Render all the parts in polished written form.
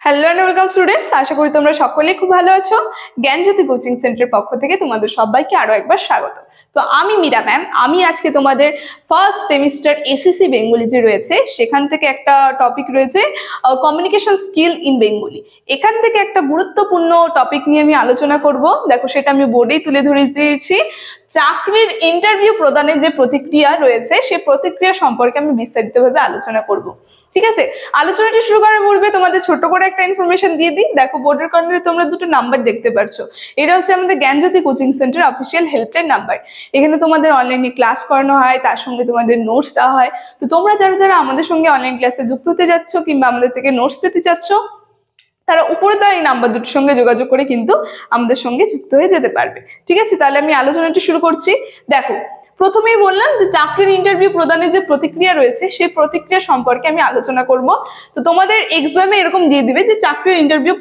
Hello and welcome students, আশা করি তোমরা সকলেই খুব ভালো আছো। জ্ঞানজ্যোতি কোচিং সেন্টারের পক্ষ থেকে তোমাদের সবাইকে আরো একবার স্বাগত। তো আমি মীরা ম্যাম, আমি আজকে তোমাদের ফার্স্ট সেমিস্টার এসএসসি বেঙ্গলি যে রয়েছে সেখান থেকে একটা টপিক রয়েছে কমিউনিকেশন স্কিল ইন বেঙ্গলি। এখান থেকে একটা গুরুত্বপূর্ণ টপিক নিয়ে আমি আলোচনা করব। দেখো, সেটা আমি বোর্ডেই তুলে ধরে দিয়েছি। চাকরির ইন্টারভিউ প্রদানের যে প্রতিক্রিয়া রয়েছে সেই প্রতিক্রিয়া সম্পর্কে আমি বিস্তারিতভাবে আলোচনা করব। ঠিক আছে, আলোচনাটি শুরু করার পূর্বে তোমাদের ছোট করে একটা ইনফরমেশন দিয়ে দিই। দেখো, বোর্ডের কর্নারে তোমরা দুটো নাম্বার দেখতে পাচ্ছ। এটা হচ্ছে আমাদের Gyanjyoti coaching centre official helpline number. এখানে তোমাদের অনলাইনে ক্লাস করানো হয়, তার সঙ্গে তোমাদের নোটস দেওয়া হয়। তো তোমরা যারা যারা আমাদের সঙ্গে অনলাইন ক্লাসে যুক্ত হতে যাচ্ছ কিংবা আমাদের থেকে নোটস পেতে চাচ্ছ, তারা উপরে দেওয়া এই নাম্বার দুটোর সঙ্গে যোগাযোগ করে কিন্তু আমাদের সঙ্গে যুক্ত হয়ে যেতে পারবে। ঠিক আছে, তাহলে আমি আলোচনাটি শুরু করছি। দেখো, প্রথমেই বললাম যে চাকরির ইন্টারভিউ প্রদানের যে প্রতিক্রিয়া রয়েছে সেই সম্পর্কে আমি আলোচনা করব। তো তোমাদের এক্সামে এরকম দিয়ে দিবে যে চাকরির ইন্টারভিউ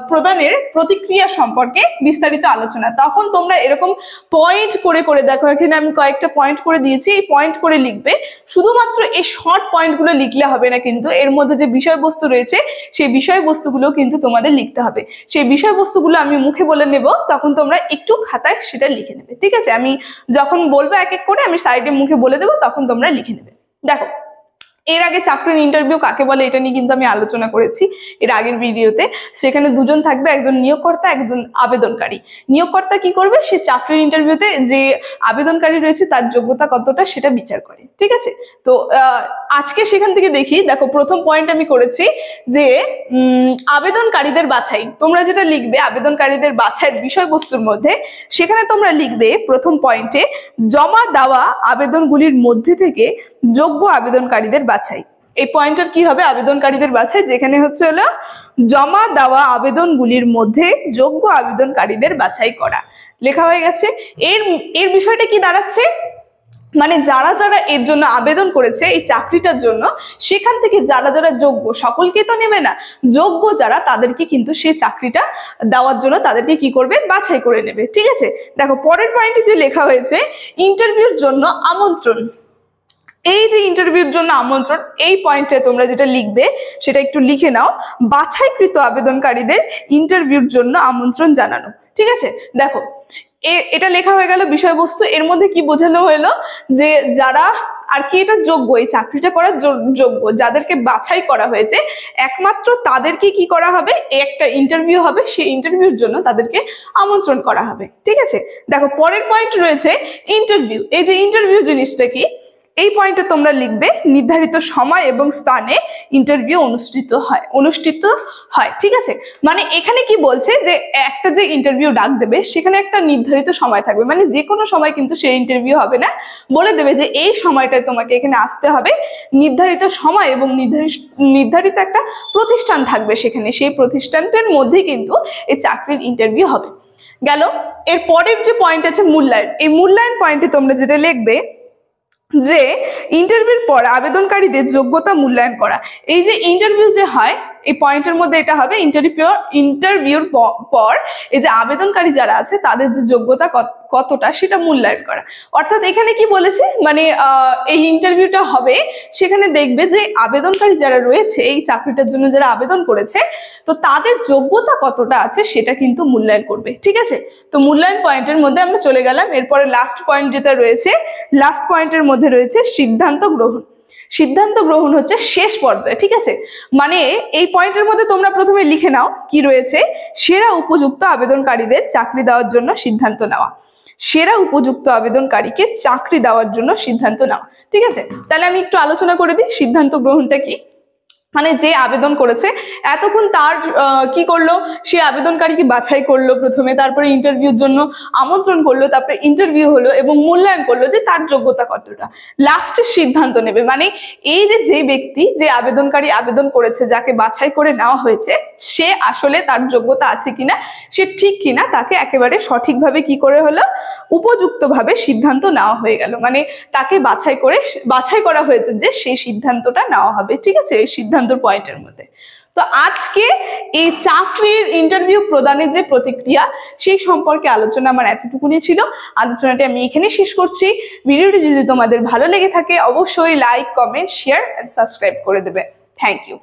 প্রদানের প্রতিক্রিয়া সম্পর্কে বিস্তারিত আলোচনা। তখন তোমরা এরকম পয়েন্ট করে করে, দেখো এখানে আমি কয়েকটা পয়েন্ট করে দিয়েছি, এই পয়েন্ট করে লিখবে। শুধুমাত্র এই শর্ট পয়েন্টগুলো লিখলে হবে না, কিন্তু এর মধ্যে যে বিষয়বস্তু রয়েছে সেই বিষয়বস্তুগুলো কিন্তু তোমাদের লিখতে হবে। সেই বিষয়বস্তুগুলো আমি মুখে বলে নেব, তখন তোমরা একটু খাতায় সেটা লিখে নেবে। ঠিক আছে, আমি যখন বলবো এক এক করে আমি সাইডে মুখে বলে দেবো, তখন তোমরা লিখে নেবে। দেখো, এর আগে চাকরির ইন্টারভিউ কাকে বলে এটা নিয়ে কিন্তু আমি আলোচনা করেছি এর আগের ভিডিওতে। সেখানে দুজন থাকবে, একজন নিয়োগকর্তা, একজন আবেদনকারী। নিয়োগকর্তা কি করবে, সে চাকরির ইন্টারভিউতে যে আবেদনকারী রয়েছে তার যোগ্যতা কতটা সেটা বিচার করে। ঠিক আছে, তো আজকে সেখান থেকে দেখি। দেখো, প্রথম পয়েন্ট আমি করেছি যে আবেদনকারীদের বাছাই। তোমরা যেটা লিখবে আবেদনকারীদের বাছাইয়ের বিষয়বস্তুর মধ্যে, সেখানে তোমরা লিখবে প্রথম পয়েন্টে জমা দেওয়া আবেদনগুলির মধ্যে থেকে যোগ্য আবেদনকারীদের বাছাই। এই পয়েন্টার কি হবে, আবেদনকারীদের বাছাই, যেখানে হচ্ছে হলো জমা দেওয়া আবেদনগুলির মধ্যে যোগ্য আবেদনকারীদের বাছাই করা। লেখা হয়ে গেছে। এর বিষয়টা কি দাঁড়াচ্ছে, মানে যারা যারা এর জন্য আবেদন করেছে এই চাকরিটার জন্য, সেখান থেকে যারা যারা যোগ্য, সকলকে তো নেবে না, যোগ্য যারা তাদেরকে কিন্তু সেই চাকরিটা দেওয়ার জন্য তাদেরকে কি করবে, বাছাই করে নেবে। ঠিক আছে, দেখো পরের পয়েন্টে যে লেখা হয়েছে ইন্টারভিউর জন্য আমন্ত্রণ। এই যে ইন্টারভিউর জন্য আমন্ত্রণ, এই পয়েন্টে তোমরা যেটা লিখবে সেটা একটু লিখে নাও, বাছাইকৃত আবেদনকারীদের ইন্টারভিউর জন্য আমন্ত্রণ জানানো। ঠিক আছে, দেখো এটা লেখা হয়ে গেল বিষয়বস্তু। এর মধ্যে কি বোঝানো হলো, যে যারা আর কি এটা যোগ্য, এই চাকরিটা করার যোগ্য, যাদেরকে বাছাই করা হয়েছে একমাত্র তাদেরকে কি করা হবে, একটা ইন্টারভিউ হবে, সেই ইন্টারভিউর জন্য তাদেরকে আমন্ত্রণ করা হবে। ঠিক আছে, দেখো পরের পয়েন্ট রয়েছে ইন্টারভিউ। এই যে ইন্টারভিউ জিনিসটা কি, এই পয়েন্টে তোমরা লিখবে নির্ধারিত সময় এবং স্থানে ইন্টারভিউ অনুষ্ঠিত হয়। ঠিক আছে, মানে এখানে কি বলছে যে একটা যে ইন্টারভিউ ডাক দেবে সেখানে একটা নির্ধারিত সময় থাকবে, মানে যে কোনো সময় কিন্তু সেই ইন্টারভিউ হবে না, বলে দেবে যে এই সময়টায় তোমাকে এখানে আসতে হবে। নির্ধারিত সময় এবং নির্ধারিত একটা প্রতিষ্ঠান থাকবে সেখানে, সেই প্রতিষ্ঠানটার মধ্যেই কিন্তু এই চাকরির ইন্টারভিউ হবে। গেল, এর পরের যে পয়েন্ট আছে মূল্যায়ন। এই মূল্যায়ন পয়েন্টে তোমরা যেটা লিখবে যে ইন্টারভিউর পর আবেদনকারীদের যোগ্যতা মূল্যায়ন করা। এই যে ইন্টারভিউ যে হয়, এই পয়েন্টের মধ্যে এটা হবে ইন্টারভিউর পর এই যে আবেদনকারী যারা আছে তাদের যে যোগ্যতা কতটা সেটা মূল্যায়ন করা। অর্থাৎ এখানে কি বলেছে, মানে এই ইন্টারভিউটা হবে, সেখানে দেখবে যে আবেদনকারী যারা রয়েছে এই চাকরিটার জন্য যারা আবেদন করেছে, তো তাদের যোগ্যতা কতটা আছে সেটা কিন্তু মূল্যায়ন করবে। ঠিক আছে, তো মূল্যায়ন পয়েন্টের মধ্যে আমরা চলে গেলাম। এরপরে লাস্ট পয়েন্ট যেটা রয়েছে, লাস্ট পয়েন্টের মধ্যে রয়েছে সিদ্ধান্ত গ্রহণ। সিদ্ধান্ত গ্রহণ হচ্ছে শেষ পর্যায়ে। ঠিক আছে, মানে এই পয়েন্টের মধ্যে তোমরা প্রথমে লিখে নাও কি রয়েছে, সেরা উপযুক্ত আবেদনকারীদের চাকরি দেওয়ার জন্য সিদ্ধান্ত নেওয়া। সেরা উপযুক্ত আবেদনকারীকে চাকরি দেওয়ার জন্য সিদ্ধান্ত নেওয়া। ঠিক আছে, তাহলে আমি একটু আলোচনা করে দিই সিদ্ধান্ত গ্রহণটা কি। মানে যে আবেদন করেছে এতক্ষণ তার কি করলো, সে আবেদনকারীকে বাছাই করলো প্রথমে, তারপরে ইন্টারভিউর জন্য আমন্ত্রণ করলো, তারপরে ইন্টারভিউ হলো এবং মূল্যায়ন করলো যে তার যোগ্যতা কতটা। লাস্টে সিদ্ধান্ত নেবে, মানে এই যে ব্যক্তি, যে আবেদনকারী আবেদন করেছে, যাকে বাছাই করে নেওয়া হয়েছে, সে আসলে তার যোগ্যতা আছে কিনা, সে ঠিক কিনা, তাকে একেবারে সঠিকভাবে কি করে হলো, উপযুক্তভাবে সিদ্ধান্ত নেওয়া হয়ে গেল। মানে তাকে বাছাই করা হয়েছে যে সেই সিদ্ধান্তটা নেওয়া হবে। ঠিক আছে, এই সিদ্ধান্ত পয়েন্টের মধ্যে। তো আজকে এই চাকরির ইন্টারভিউ প্রদানের যে প্রতিক্রিয়া সেই সম্পর্কে আলোচনা আমার এতটুকুনি ছিল। আলোচনাটি আমি এখানে শেষ করছি। ভিডিওটি যদি তোমাদের ভালো লেগে থাকে অবশ্যই like, comment, share and subscribe করে দেবে। Thank you.